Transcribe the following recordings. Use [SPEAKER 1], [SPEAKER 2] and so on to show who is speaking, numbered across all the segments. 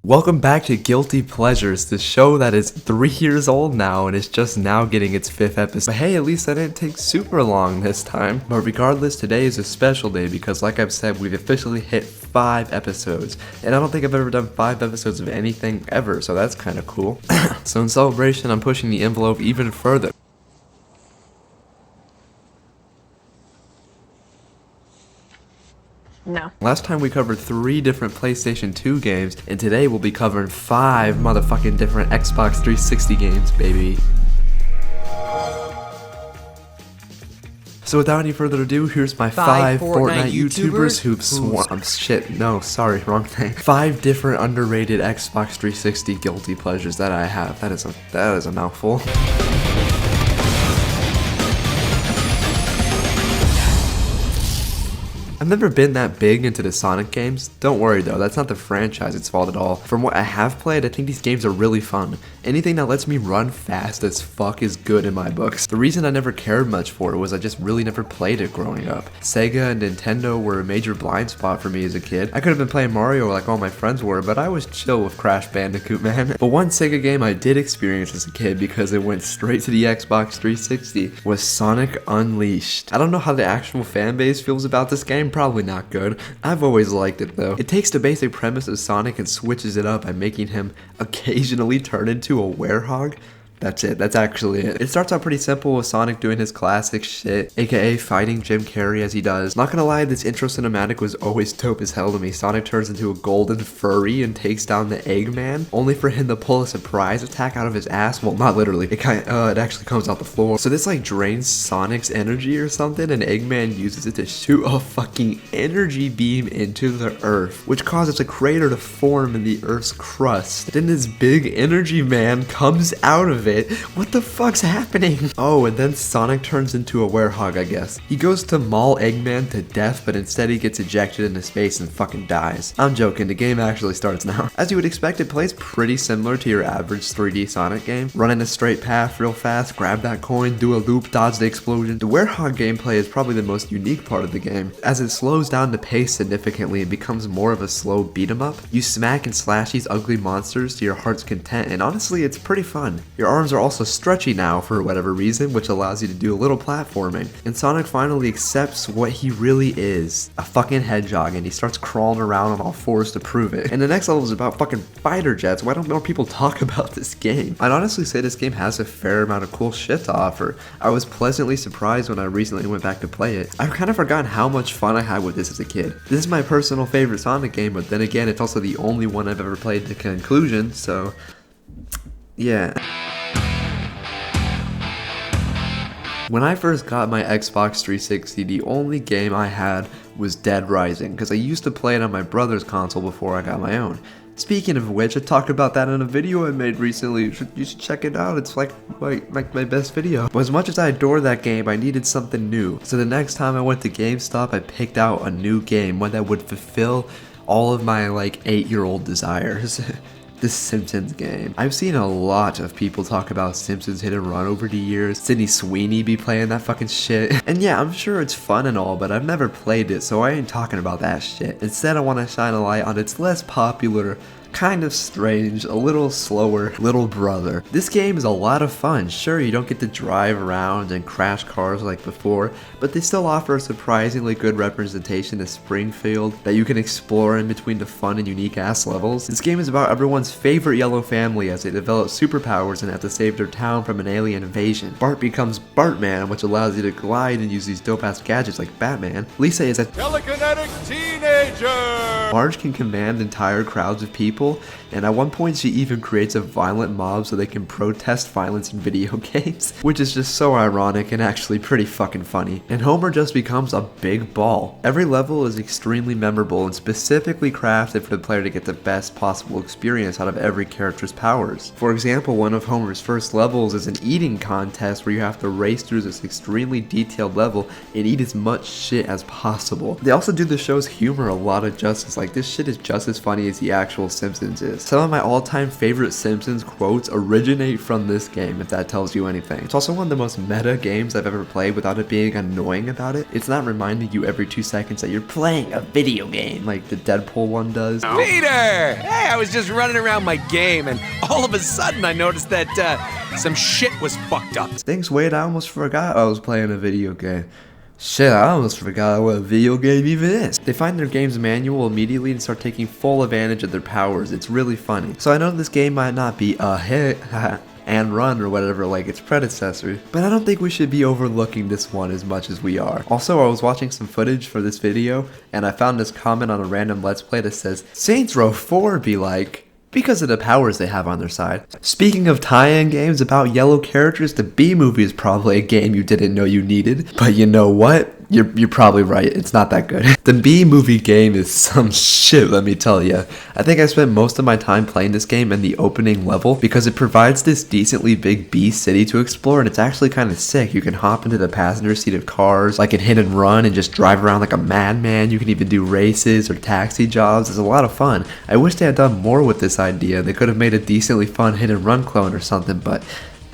[SPEAKER 1] Welcome back to Guilty Pleasures, the show that is 3 years old now and is just now getting its 5th episode. But hey, at least I didn't take super long this time. But regardless, today is a special day because like I've said, we've officially hit 5 episodes. And I don't think I've ever done 5 episodes of anything ever, so that's kind of cool. So in celebration, I'm pushing the envelope even further.
[SPEAKER 2] No.
[SPEAKER 1] Last time we covered 3 different PlayStation 2 games, and today we'll be covering 5 motherfucking different Xbox 360 games, baby. So without any further ado, here's my 5 Fortnite YouTubers who've swarmed. Shit, no, sorry, wrong thing. 5 different underrated Xbox 360 guilty pleasures that I have. That is a mouthful. I've never been that big into the Sonic games. Don't worry though, that's not the franchise's fault at all. From what I have played, I think these games are really fun. Anything that lets me run fast as fuck is good in my books. The reason I never cared much for it was I just really never played it growing up. Sega and Nintendo were a major blind spot for me as a kid. I could have been playing Mario like all my friends were, but I was chill with Crash Bandicoot, man. But one Sega game I did experience as a kid because it went straight to the Xbox 360 was Sonic Unleashed. I don't know how the actual fan base feels about this game. Probably not good. I've always liked it though. It takes the basic premise of Sonic and switches it up by making him occasionally turn into a werehog. That's it. That's actually it. It starts out pretty simple with Sonic doing his classic shit, aka fighting Jim Carrey as he does. Not gonna lie, this intro cinematic was always dope as hell to me. Sonic turns into a golden furry and takes down the Eggman, only for him to pull a surprise attack out of his ass. Well, not literally. It actually comes out the floor. So this like drains Sonic's energy or something, and Eggman uses it to shoot a fucking energy beam into the Earth, which causes a crater to form in the Earth's crust. Then this big energy man comes out of it. What the fuck's happening? Oh, and then Sonic turns into a werehog, I guess. He goes to maul Eggman to death, but instead he gets ejected into space and fucking dies. I'm joking, the game actually starts now. As you would expect, it plays pretty similar to your average 3D Sonic game. Run in a straight path real fast, grab that coin, do a loop, dodge the explosion. The werehog gameplay is probably the most unique part of the game, as it slows down the pace significantly and becomes more of a slow beat 'em up. You smack and slash these ugly monsters to your heart's content, and honestly, it's pretty fun. Your arms are also stretchy now for whatever reason, which allows you to do a little platforming. And Sonic finally accepts what he really is, a fucking hedgehog, and he starts crawling around on all fours to prove it. And the next level is about fucking fighter jets. Why don't more people talk about this game? I'd honestly say this game has a fair amount of cool shit to offer. I was pleasantly surprised when I recently went back to play it. I've kind of forgotten how much fun I had with this as a kid. This is my personal favorite Sonic game, but then again, it's also the only one I've ever played to conclusion, so yeah. When I first got my Xbox 360, the only game I had was Dead Rising, because I used to play it on my brother's console before I got my own. Speaking of which, I talked about that in a video I made recently. You should check it out. It's like my best video. But as much as I adore that game, I needed something new. So the next time I went to GameStop, I picked out a new game, one that would fulfill all of my like 8-year-old desires. The Simpsons game. I've seen a lot of people talk about Simpsons Hit and Run over the years. Sydney Sweeney be playing that fucking shit. And yeah, I'm sure it's fun and all, but I've never played it, so I ain't talking about that shit. Instead, I want to shine a light on its less popular, kind of strange, a little slower little brother. This game is a lot of fun. Sure, you don't get to drive around and crash cars like before, but they still offer a surprisingly good representation of Springfield that you can explore in between the fun and unique ass levels. This game is about everyone's favorite yellow family as they develop superpowers and have to save their town from an alien invasion. Bart becomes Bartman, which allows you to glide and use these dope ass gadgets like Batman. Lisa is a telekinetic teenager! Marge can command entire crowds of people, and at one point she even creates a violent mob so they can protest violence in video games, which is just so ironic and actually pretty fucking funny. And Homer just becomes a big ball. Every level is extremely memorable and specifically crafted for the player to get the best possible experience out of every character's powers. For example, one of Homer's first levels is an eating contest where you have to race through this extremely detailed level and eat as much shit as possible. They also do the show's humor a lot of justice. Like, this shit is just as funny as the actual Simpsons is. Some of my all-time favorite Simpsons quotes originate from this game, if that tells you anything. It's also one of the most meta games I've ever played without it being annoying about it. It's not reminding you every 2 seconds that you're playing a video game like the Deadpool one does.
[SPEAKER 2] Peter! Hey, I was just running around my game and all of a sudden I noticed that some shit was fucked up.
[SPEAKER 1] Thanks, Wade, I almost forgot I was playing a video game. Shit, I almost forgot what a video game even is. They find their game's manual immediately and start taking full advantage of their powers. It's really funny. So I know this game might not be a hit and run or whatever like its predecessor, but I don't think we should be overlooking this one as much as we are. Also, I was watching some footage for this video and I found this comment on a random Let's Play that says, Saints Row 4 be like, because of the powers they have on their side. Speaking of tie-in games about yellow characters, the B-movie is probably a game you didn't know you needed, but you know what? You're probably right, it's not that good. The B-movie game is some shit, let me tell ya. I think I spent most of my time playing this game in the opening level because it provides this decently big B city to explore and it's actually kind of sick. You can hop into the passenger seat of cars, like in Hit and Run, and just drive around like a madman. You can even do races or taxi jobs. It's a lot of fun. I wish they had done more with this idea. They could have made a decently fun Hit and Run clone or something, but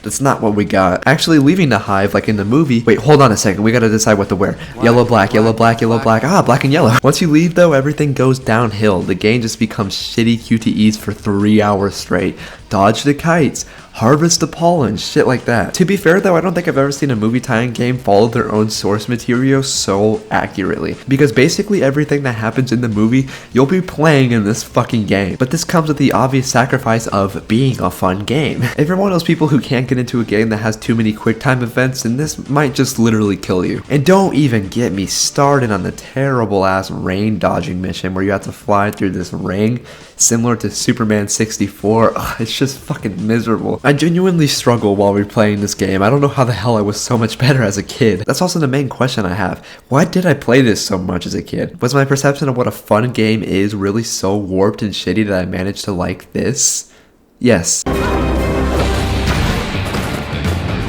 [SPEAKER 1] that's not what we got. Actually, leaving the hive, like in the movie. Wait, hold on a second. We gotta decide what to wear. Yellow, black, yellow, black, yellow, black. Ah, black and yellow. Once you leave, though, everything goes downhill. The game just becomes shitty QTEs for 3 hours straight. Dodge the kites. Harvest the pollen, shit like that. To be fair though, I don't think I've ever seen a movie tie-in game follow their own source material so accurately. Because basically everything that happens in the movie, you'll be playing in this fucking game. But this comes with the obvious sacrifice of being a fun game. If you're one of those people who can't get into a game that has too many quick time events, then this might just literally kill you. And don't even get me started on the terrible ass rain dodging mission where you have to fly through this ring, similar to Superman 64. Ugh, it's just fucking miserable. I genuinely struggle while replaying this game. I don't know how the hell I was so much better as a kid. That's also the main question I have. Why did I play this so much as a kid? Was my perception of what a fun game is really so warped and shitty that I managed to like this? Yes.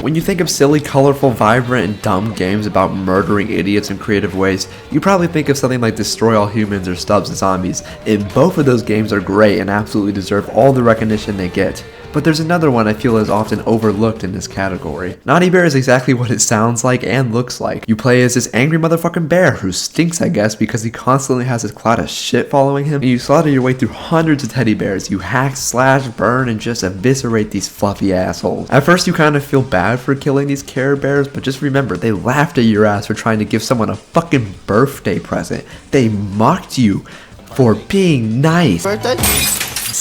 [SPEAKER 1] When you think of silly, colorful, vibrant, and dumb games about murdering idiots in creative ways, you probably think of something like Destroy All Humans or Stubbs and Zombies, and both of those games are great and absolutely deserve all the recognition they get. But there's another one I feel is often overlooked in this category. Naughty Bear is exactly what it sounds like and looks like. You play as this angry motherfucking bear who stinks, I guess, because he constantly has this cloud of shit following him, and you slaughter your way through hundreds of teddy bears. You hack, slash, burn, and just eviscerate these fluffy assholes. At first you kind of feel bad for killing these Care Bears, but just remember, they laughed at your ass for trying to give someone a fucking birthday present. They mocked you for being nice. Birthday?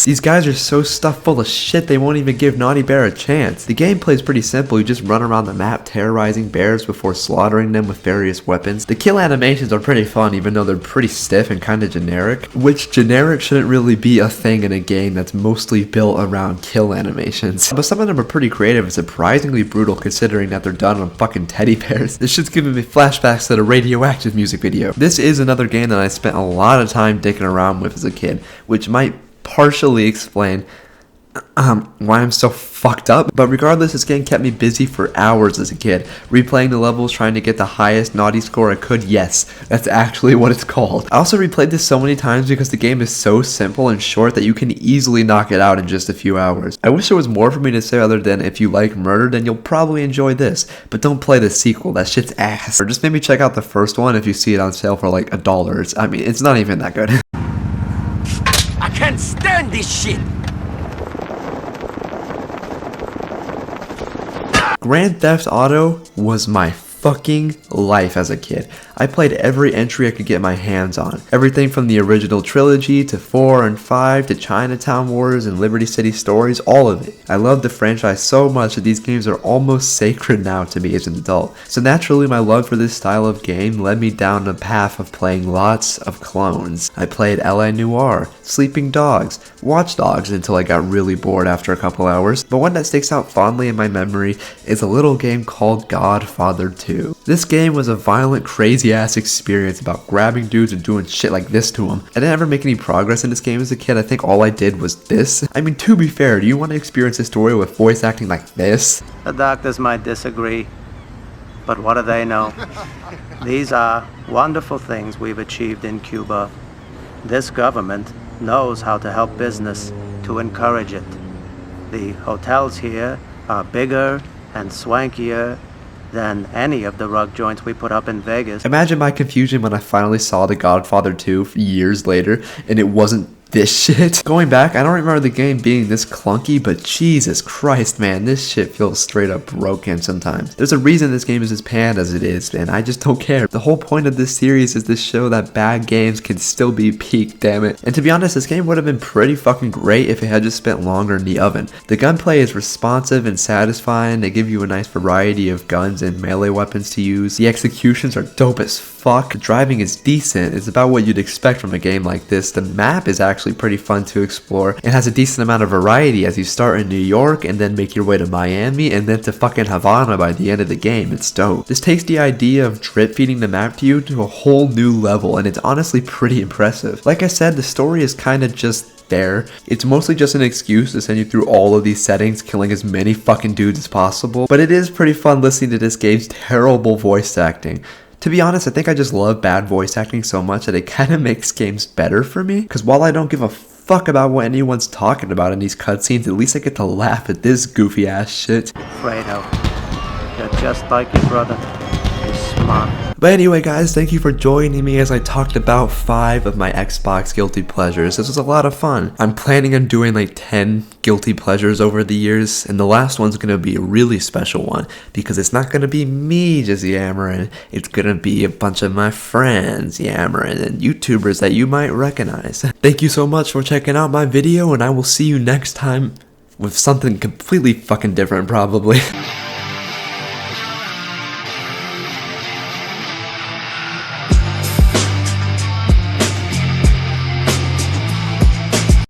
[SPEAKER 1] These guys are so stuffed full of shit they won't even give Naughty Bear a chance. The gameplay is pretty simple. You just run around the map terrorizing bears before slaughtering them with various weapons. The kill animations are pretty fun even though they're pretty stiff and kinda generic, which generic shouldn't really be a thing in a game that's mostly built around kill animations. But some of them are pretty creative and surprisingly brutal considering that they're done on fucking teddy bears. This shit's giving me flashbacks to the Radioactive music video. This is another game that I spent a lot of time dicking around with as a kid, which might partially explain why I'm so fucked up, but regardless, this game kept me busy for hours as a kid, replaying the levels, trying to get the highest naughty score I could. Yes, that's actually what it's called. I also replayed this so many times because the game is so simple and short that you can easily knock it out in just a few hours. I wish there was more for me to say other than if you like murder, then you'll probably enjoy this, but don't play the sequel, that shit's ass. Or just maybe check out the first one if you see it on sale for like $1. I mean, it's not even that good.
[SPEAKER 2] I can't stand this shit!
[SPEAKER 1] Grand Theft Auto was my fucking life as a kid. I played every entry I could get my hands on. Everything from the original trilogy to 4 and 5 to Chinatown Wars and Liberty City Stories, all of it. I love the franchise so much that these games are almost sacred now to me as an adult. So naturally my love for this style of game led me down the path of playing lots of clones. I played L.A. Noire, Sleeping Dogs, Watch Dogs until I got really bored after a couple hours, but one that sticks out fondly in my memory is a little game called Godfather 2. This game was a violent, crazy ass experience about grabbing dudes and doing shit like this to them. I didn't ever make any progress in this game as a kid. I think all I did was this. I mean, to be fair, do you want to experience a story with voice acting like this?
[SPEAKER 3] The doctors might disagree, but what do they know? These are wonderful things we've achieved in Cuba. This government knows how to help business, to encourage it. The hotels here are bigger and swankier than any of the rug joints we put up in Vegas.
[SPEAKER 1] Imagine my confusion when I finally saw The Godfather 2 years later and it wasn't this shit. Going back, I don't remember the game being this clunky, but Jesus Christ, man, this shit feels straight up broken sometimes. There's a reason this game is as panned as it is, and I just don't care. The whole point of this series is to show that bad games can still be peak, damn it. And to be honest, this game would have been pretty fucking great if it had just spent longer in the oven. The gunplay is responsive and satisfying. They give you a nice variety of guns and melee weapons to use. The executions are dope as fuck. The driving is decent. It's about what you'd expect from a game like this. The map is actually pretty fun to explore. It has a decent amount of variety as you start in New York and then make your way to Miami and then to fucking Havana by the end of the game. It's dope. This takes the idea of drip feeding the map to you to a whole new level, and it's honestly pretty impressive. Like I said, the story is kind of just there. It's mostly just an excuse to send you through all of these settings, killing as many fucking dudes as possible, but it is pretty fun listening to this game's terrible voice acting. To be honest, I think I just love bad voice acting so much that it kind of makes games better for me, because while I don't give a fuck about what anyone's talking about in these cutscenes, at least I get to laugh at this goofy ass shit.
[SPEAKER 3] Fredo, you're just like your brother. You're smart.
[SPEAKER 1] But anyway guys, thank you for joining me as I talked about 5 of my Xbox guilty pleasures. This was a lot of fun. I'm planning on doing like 10 guilty pleasures over the years, and the last one's gonna be a really special one because it's not gonna be me just yammering, it's gonna be a bunch of my friends yammering and YouTubers that you might recognize. Thank you so much for checking out my video, and I will see you next time with something completely fucking different probably.